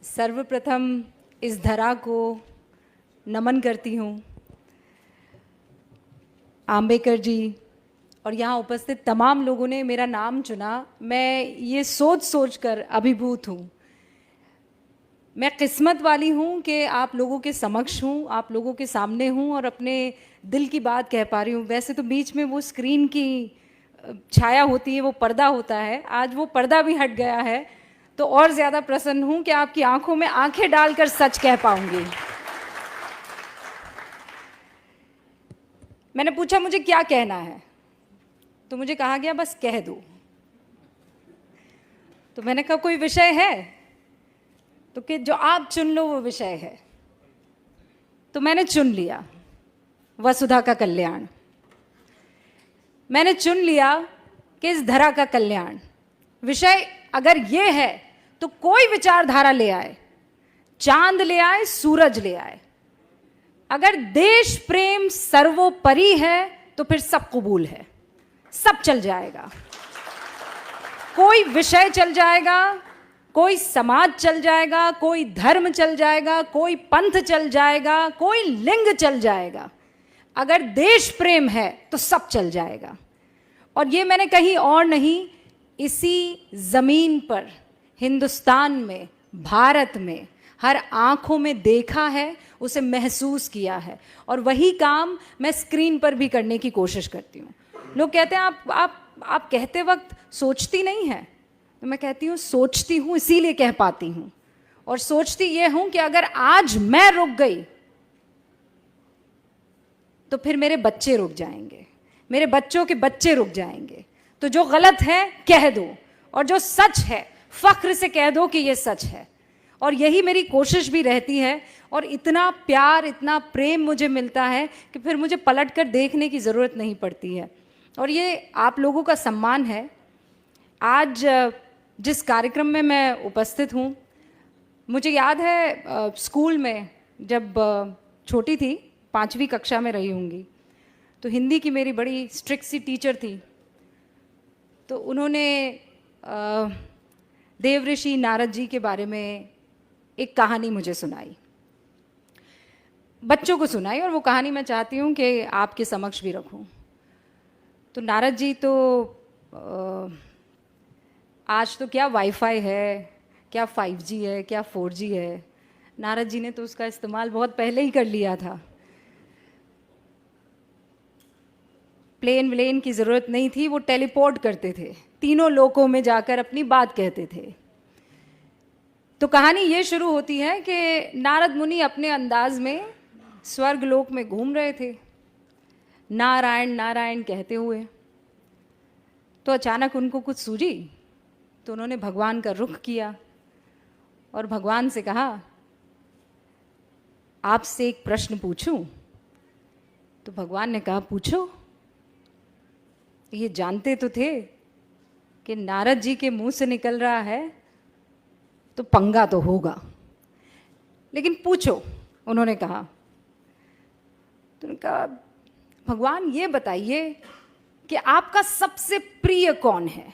सर्वप्रथम इस धरा को नमन करती हूँ। आम्बेकर जी और यहाँ उपस्थित तमाम लोगों ने मेरा नाम चुना। मैं ये सोच सोच कर अभिभूत हूँ। मैं किस्मत वाली हूँ कि आप लोगों के समक्ष हूँ, आप लोगों के सामने हूँ और अपने दिल की बात कह पा रही हूँ। वैसे तो बीच में वो स्क्रीन की छाया होती है, वो पर्दा होता है, आज वो पर्दा भी हट गया है, तो और ज़्यादा प्रसन्न हूँ कि आपकी आंखों में आंखें डालकर सच कह पाऊंगी। मैंने पूछा मुझे क्या कहना है, तो मुझे कहा गया बस कह दो। तो मैंने कहा कोई विषय है, तो कि जो आप चुन लो वो विषय है। तो मैंने चुन लिया वसुधा का कल्याण। मैंने चुन लिया कि इस धरा का कल्याण विषय अगर ये है तो कोई विचारधारा ले आए, चांद ले आए, सूरज ले आए, अगर देश प्रेम सर्वोपरि है तो फिर सब कबूल है, सब चल जाएगा। कोई विषय चल जाएगा, कोई समाज चल जाएगा, कोई धर्म चल जाएगा, कोई पंथ चल जाएगा, कोई लिंग चल जाएगा। अगर देश प्रेम है तो सब चल जाएगा। और ये मैंने कहीं और नहीं, इसी जमीन पर, हिंदुस्तान में, भारत में हर आंखों में देखा है, उसे महसूस किया है, और वही काम मैं स्क्रीन पर भी करने की कोशिश करती हूँ। लोग कहते हैं आप कहते वक्त सोचती नहीं है, तो मैं कहती हूँ सोचती हूँ, इसीलिए कह पाती हूँ। और सोचती ये हूँ कि अगर आज मैं रुक गई तो फिर मेरे बच्चे रुक जाएंगे, मेरे बच्चों के बच्चे रुक जाएंगे। तो जो गलत है कह दो, और जो सच है फख्र से कह दो कि ये सच है। और यही मेरी कोशिश भी रहती है। और इतना प्यार, इतना प्रेम मुझे मिलता है कि फिर मुझे पलट कर देखने की ज़रूरत नहीं पड़ती है। और ये आप लोगों का सम्मान है। आज जिस कार्यक्रम में मैं उपस्थित हूँ, मुझे याद है स्कूल में जब छोटी थी, 5वीं कक्षा में रही होंगी, तो हिंदी की मेरी बड़ी स्ट्रिक्ट सी टीचर थी। तो उन्होंने देवऋषि नारद जी के बारे में एक कहानी मुझे सुनाई, बच्चों को सुनाई, और वो कहानी मैं चाहती हूँ कि आपके समक्ष भी रखूँ। तो नारद जी तो आज तो क्या वाईफाई है, क्या 5G है, क्या 4G है। नारद जी ने तो उसका इस्तेमाल बहुत पहले ही कर लिया था। प्लेन व्लेन की ज़रूरत नहीं थी, वो टेलीपोर्ट करते थे, तीनों लोकों में जाकर अपनी बात कहते थे। तो कहानी ये शुरू होती है कि नारद मुनि अपने अंदाज में स्वर्ग लोक में घूम रहे थे, नारायण नारायण कहते हुए। तो अचानक उनको कुछ सूझी, तो उन्होंने भगवान का रुख किया और भगवान से कहा, आपसे एक प्रश्न पूछूं? तो भगवान ने कहा, पूछो। ये जानते तो थे कि नारद जी के मुंह से निकल रहा है तो पंगा तो होगा, लेकिन पूछो, उन्होंने कहा। तो उन्होंने कहा, भगवान ये बताइए कि आपका सबसे प्रिय कौन है,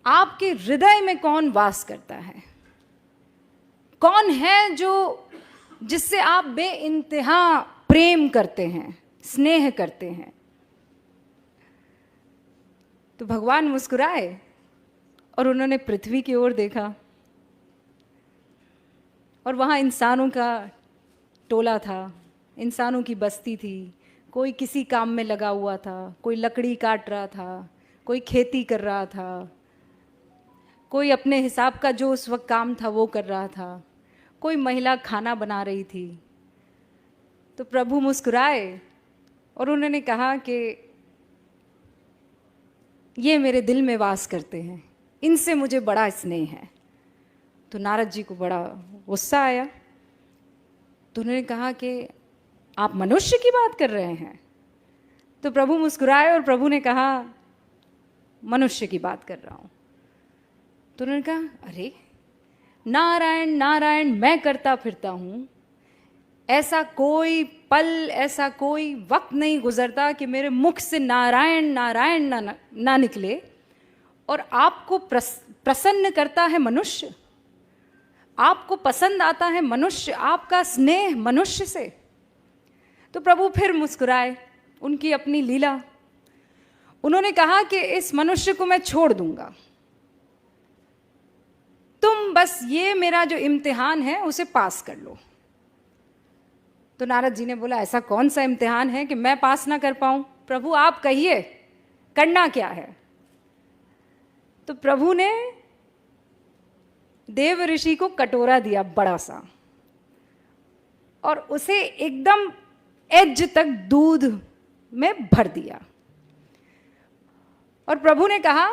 आपके हृदय में कौन वास करता है, कौन है जो जिससे आप बेइंतहा प्रेम करते हैं, स्नेह करते हैं। तो भगवान मुस्कुराए और उन्होंने पृथ्वी की ओर देखा, और वहाँ इंसानों का टोला था, इंसानों की बस्ती थी। कोई किसी काम में लगा हुआ था, कोई लकड़ी काट रहा था, कोई खेती कर रहा था, कोई अपने हिसाब का जो उस वक्त काम था वो कर रहा था, कोई महिला खाना बना रही थी। तो प्रभु मुस्कुराए और उन्होंने कहा कि ये मेरे दिल में वास करते हैं, इनसे मुझे बड़ा स्नेह है। तो नारद जी को बड़ा गुस्सा आया। तो उन्होंने कहा कि आप मनुष्य की बात कर रहे हैं? तो प्रभु मुस्कुराए और प्रभु ने कहा, मनुष्य की बात कर रहा हूँ। तो उन्होंने कहा, अरे नारायण नारायण मैं करता फिरता हूँ, ऐसा कोई पल, ऐसा कोई वक्त नहीं गुजरता कि मेरे मुख से नारायण नारायण ना निकले, और आपको प्रसन्न करता है मनुष्य। आपको पसंद आता है मनुष्य, आपका स्नेह मनुष्य से। तो प्रभु फिर मुस्कुराए, उनकी अपनी लीला। उन्होंने कहा कि इस मनुष्य को मैं छोड़ दूंगा, तुम बस ये मेरा जो इम्तिहान है उसे पास कर लो। तो नारद जी ने बोला, ऐसा कौन सा इम्तिहान है कि मैं पास ना कर पाऊं? प्रभु आप कहिए, करना क्या है? तो प्रभु ने देव ऋषि को कटोरा दिया बड़ा सा, और उसे एकदम एज तक दूध में भर दिया। और प्रभु ने कहा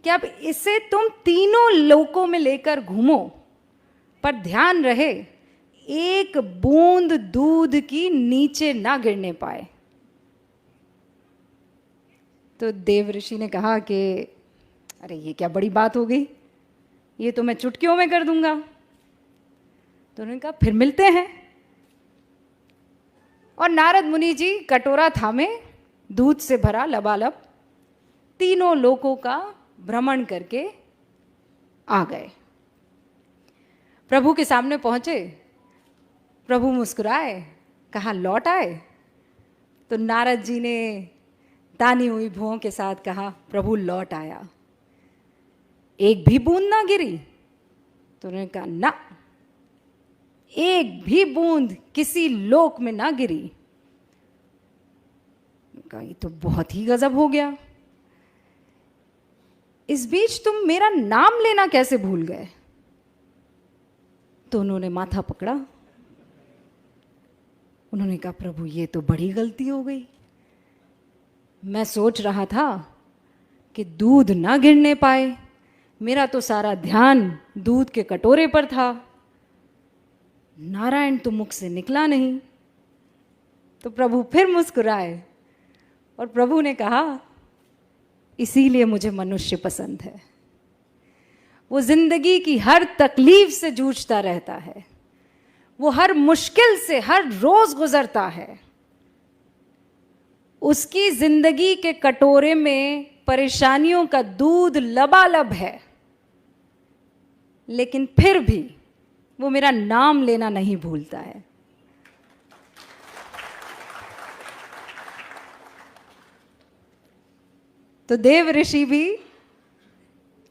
कि अब इसे तुम तीनों लोकों में लेकर घूमो, पर ध्यान रहे एक बूंद दूध की नीचे ना गिरने पाए। तो देव ऋषि ने कहा कि अरे ये क्या बड़ी बात हो गई, ये तो मैं चुटकियों में कर दूंगा। तो उन्होंने कहा फिर मिलते हैं। और नारद मुनि जी कटोरा थामे, दूध से भरा लबालब, तीनों लोकों का भ्रमण करके आ गए। प्रभु के सामने पहुंचे, प्रभु मुस्कुराए, कहा लौट आए? तो नारद जी ने तानी हुई भुओं के साथ कहा, प्रभु लौट आया, एक भी बूंद ना गिरी? तो उन्होंने कहा ना, एक भी बूंद किसी लोक में ना गिरी। कहा ये तो बहुत ही गजब हो गया, इस बीच तुम मेरा नाम लेना कैसे भूल गए? तो उन्होंने माथा पकड़ा, उन्होंने कहा प्रभु ये तो बड़ी गलती हो गई, मैं सोच रहा था कि दूध ना गिरने पाए, मेरा तो सारा ध्यान दूध के कटोरे पर था, नारायण तो मुख से निकला नहीं। तो प्रभु फिर मुस्कुराए और प्रभु ने कहा इसीलिए मुझे मनुष्य पसंद है। वो जिंदगी की हर तकलीफ से जूझता रहता है, वो हर मुश्किल से हर रोज गुजरता है, उसकी जिंदगी के कटोरे में परेशानियों का दूध लबालब है, लेकिन फिर भी वो मेरा नाम लेना नहीं भूलता है। तो देव ऋषि भी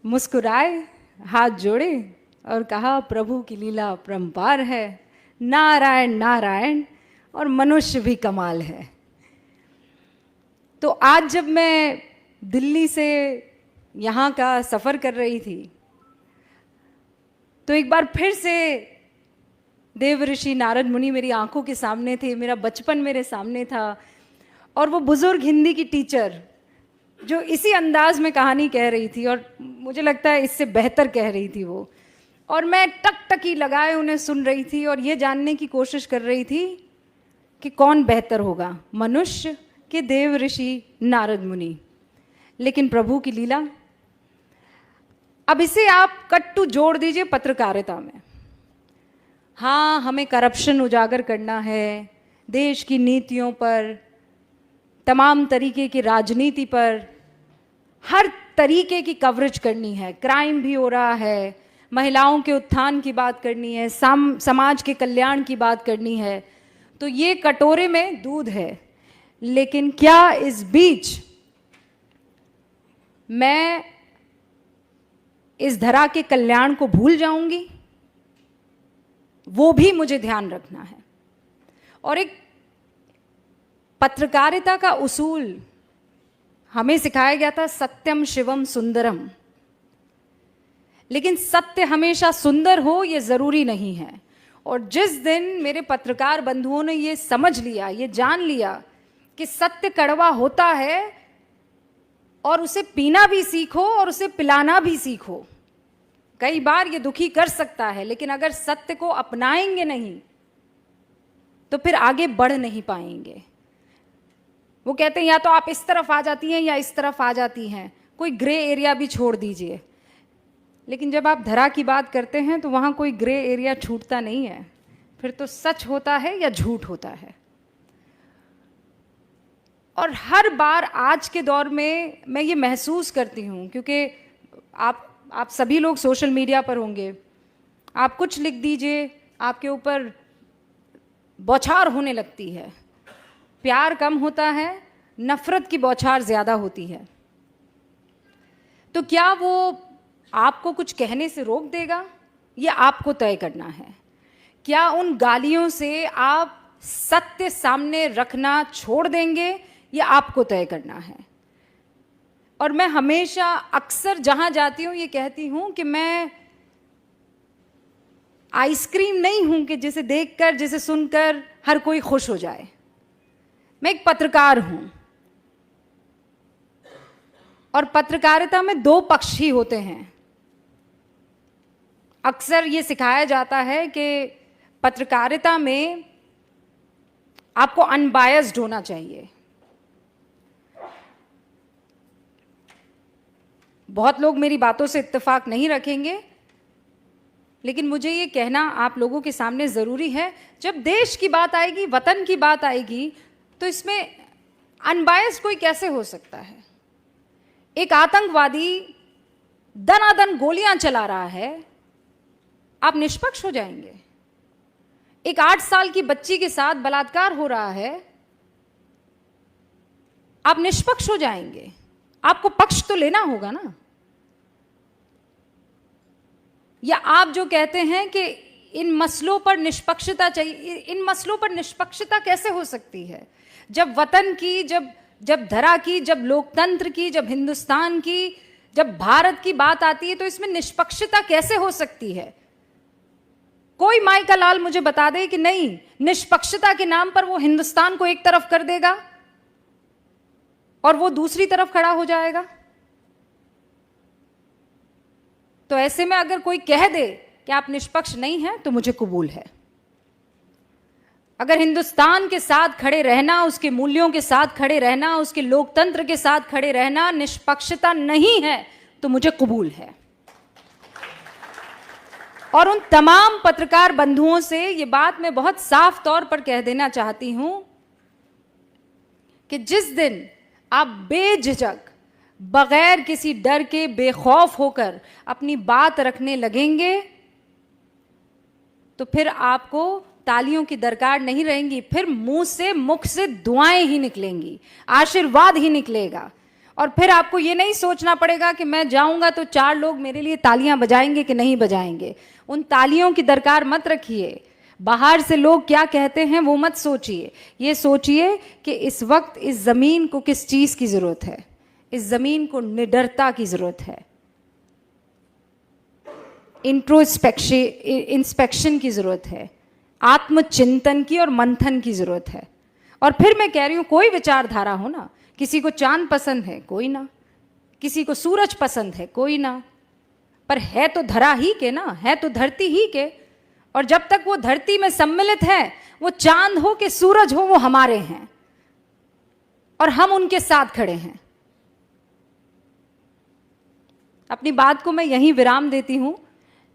मुस्कुराए, हाथ जोड़े और कहा प्रभु की लीला अपरंपार है, नारायण नारायण, और मनुष्य भी कमाल है। तो आज जब मैं दिल्ली से यहाँ का सफ़र कर रही थी, तो एक बार फिर से देव ऋषि नारद मुनि मेरी आंखों के सामने थे, मेरा बचपन मेरे सामने था, और वो बुजुर्ग हिंदी की टीचर जो इसी अंदाज में कहानी कह रही थी, और मुझे लगता है इससे बेहतर कह रही थी वो, और मैं टकटकी लगाए उन्हें सुन रही थी और ये जानने की कोशिश कर रही थी कि कौन बेहतर होगा, मनुष्य के देव ऋषि नारद मुनि। लेकिन प्रभु की लीला। अब इसे आप कट्टू जोड़ दीजिए पत्रकारिता में। हाँ, हमें करप्शन उजागर करना है, देश की नीतियों पर, तमाम तरीके की राजनीति पर हर तरीके की कवरेज करनी है, क्राइम भी हो रहा है, महिलाओं के उत्थान की बात करनी है, समाज के कल्याण की बात करनी है। तो ये कटोरे में दूध है, लेकिन क्या इस बीच मैं इस धरा के कल्याण को भूल जाऊंगी? वो भी मुझे ध्यान रखना है। और एक पत्रकारिता का उसूल हमें सिखाया गया था, सत्यम शिवम सुंदरम। लेकिन सत्य हमेशा सुंदर हो ये जरूरी नहीं है। और जिस दिन मेरे पत्रकार बंधुओं ने ये समझ लिया, ये जान लिया कि सत्य कड़वा होता है और उसे पीना भी सीखो और उसे पिलाना भी सीखो। कई बार ये दुखी कर सकता है, लेकिन अगर सत्य को अपनाएंगे नहीं तो फिर आगे बढ़ नहीं पाएंगे। वो कहते हैं या तो आप इस तरफ आ जाती हैं या इस तरफ आ जाती हैं, कोई ग्रे एरिया भी छोड़ दीजिए। लेकिन जब आप धरा की बात करते हैं तो वहाँ कोई ग्रे एरिया छूटता नहीं है, फिर तो सच होता है या झूठ होता है। और हर बार आज के दौर में मैं ये महसूस करती हूँ, क्योंकि आप सभी लोग सोशल मीडिया पर होंगे आप कुछ लिख दीजिए, आपके ऊपर बौछार होने लगती है। प्यार कम होता है, नफरत की बौछार ज़्यादा होती है। तो क्या वो आपको कुछ कहने से रोक देगा? ये आपको तय करना है। क्या उन गालियों से आप सत्य सामने रखना छोड़ देंगे? ये आपको तय करना है। और मैं हमेशा अक्सर जहां जाती हूं ये कहती हूं कि मैं आइसक्रीम नहीं हूं कि जिसे देखकर, जिसे सुनकर हर कोई खुश हो जाए। मैं एक पत्रकार हूं और पत्रकारिता में दो पक्ष ही होते हैं। अक्सर ये सिखाया जाता है कि पत्रकारिता में आपको अनबायस्ड होना चाहिए। बहुत लोग मेरी बातों से इत्तेफाक नहीं रखेंगे, लेकिन मुझे ये कहना आप लोगों के सामने ज़रूरी है। जब देश की बात आएगी, वतन की बात आएगी, तो इसमें अनबायस्ड कोई कैसे हो सकता है? एक आतंकवादी दनादन गोलियां चला रहा है, आप निष्पक्ष हो जाएंगे? एक 8 साल की बच्ची के साथ बलात्कार हो रहा है, आप निष्पक्ष हो जाएंगे? आपको पक्ष तो लेना होगा ना। या आप जो कहते हैं कि इन मसलों पर निष्पक्षता चाहिए, इन मसलों पर निष्पक्षता कैसे हो सकती है? जब वतन की, जब धरा की, जब लोकतंत्र की, जब हिंदुस्तान की, जब भारत की बात आती है, तो इसमें निष्पक्षता कैसे हो सकती है? कोई माई का लाल मुझे बता दे कि नहीं, निष्पक्षता के नाम पर वो हिंदुस्तान को एक तरफ कर देगा और वो दूसरी तरफ खड़ा हो जाएगा। तो ऐसे में अगर कोई कह दे कि आप निष्पक्ष नहीं हैं, तो मुझे कबूल है। अगर हिंदुस्तान के साथ खड़े रहना, उसके मूल्यों के साथ खड़े रहना, उसके लोकतंत्र के साथ खड़े रहना निष्पक्षता नहीं है, तो मुझे कबूल है। और उन तमाम पत्रकार बंधुओं से ये बात मैं बहुत साफ तौर पर कह देना चाहती हूं कि जिस दिन आप बेझिझक, बगैर किसी डर के, बेखौफ होकर अपनी बात रखने लगेंगे, तो फिर आपको तालियों की दरकार नहीं रहेंगी। फिर मुख से दुआएं ही निकलेंगी, आशीर्वाद ही निकलेगा। और फिर आपको ये नहीं सोचना पड़ेगा कि मैं जाऊंगा तो 4 लोग मेरे लिए तालियां बजाएंगे कि नहीं बजाएंगे। उन तालियों की दरकार मत रखिए। बाहर से लोग क्या कहते हैं वो मत सोचिए। ये सोचिए कि इस वक्त इस ज़मीन को किस चीज़ की ज़रूरत है। इस ज़मीन को निडरता की ज़रूरत है, इंस्पेक्शन की ज़रूरत है, आत्मचिंतन की और मंथन की ज़रूरत है। और फिर मैं कह रही हूँ, कोई विचारधारा हो ना, किसी को चांद पसंद है, कोई ना, किसी को सूरज पसंद है, कोई ना, पर है तो धरा ही के ना, है तो धरती ही के। और जब तक वो धरती में सम्मिलित है, वो चांद हो कि सूरज हो, वो हमारे हैं और हम उनके साथ खड़े हैं। अपनी बात को मैं यहीं विराम देती हूं,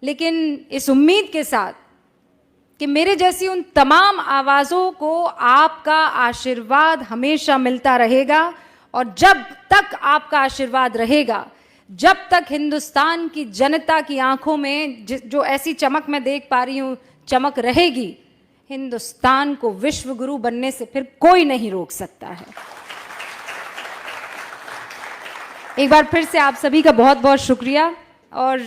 लेकिन इस उम्मीद के साथ कि मेरे जैसी उन तमाम आवाज़ों को आपका आशीर्वाद हमेशा मिलता रहेगा। और जब तक आपका आशीर्वाद रहेगा, जब तक हिंदुस्तान की जनता की आंखों में जो ऐसी चमक मैं देख पा रही हूँ, चमक रहेगी, हिंदुस्तान को विश्व गुरु बनने से फिर कोई नहीं रोक सकता है। एक बार फिर से आप सभी का बहुत बहुत शुक्रिया। और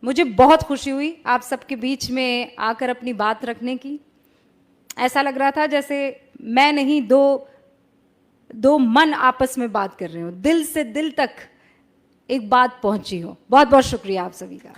मुझे बहुत खुशी हुई आप सबके बीच में आकर अपनी बात रखने की। ऐसा लग रहा था जैसे मैं नहीं, दो मन आपस में बात कर रहे हो, दिल से दिल तक एक बात पहुंची हो। बहुत बहुत शुक्रिया आप सभी का।